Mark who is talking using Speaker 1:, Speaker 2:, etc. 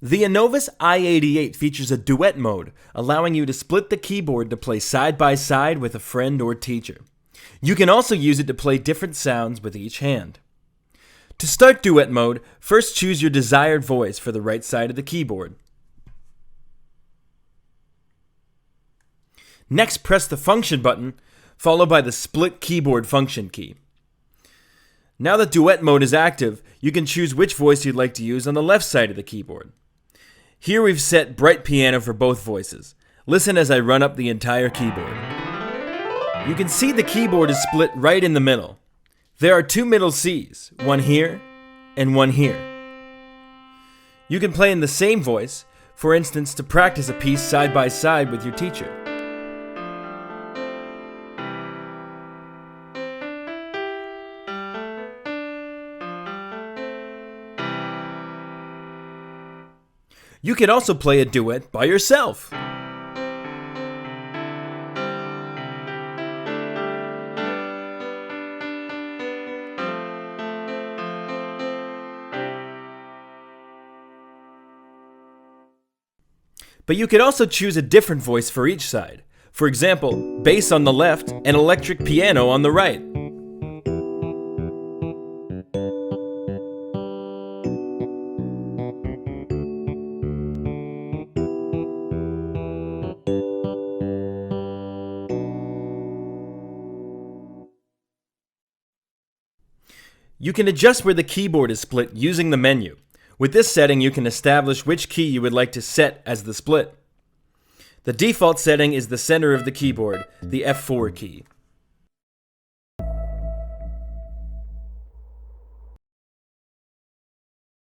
Speaker 1: The Inovus i88 features a duet mode, allowing you to split the keyboard to play side by side with a friend or teacher. You can also use it to play different sounds with each hand. To start duet mode, first choose your desired voice for the right side of the keyboard. Next, press the function button, followed by the split keyboard function key. Now that duet mode is active, you can choose which voice you'd like to use on the left side of the keyboard. Here we've set bright piano for both voices. Listen as I run up the entire keyboard. You can see the keyboard is split right in the middle. There are two middle Cs, one here and one here. You can play in the same voice, for instance, to practice a piece side by side with your teacher. You can also play a duet by yourself. But you could also choose a different voice for each side. For example, bass on the left and electric piano on the right. You can adjust where the keyboard is split using the menu. With this setting, you can establish which key you would like to set as the split. The default setting is the center of the keyboard, the F4 key.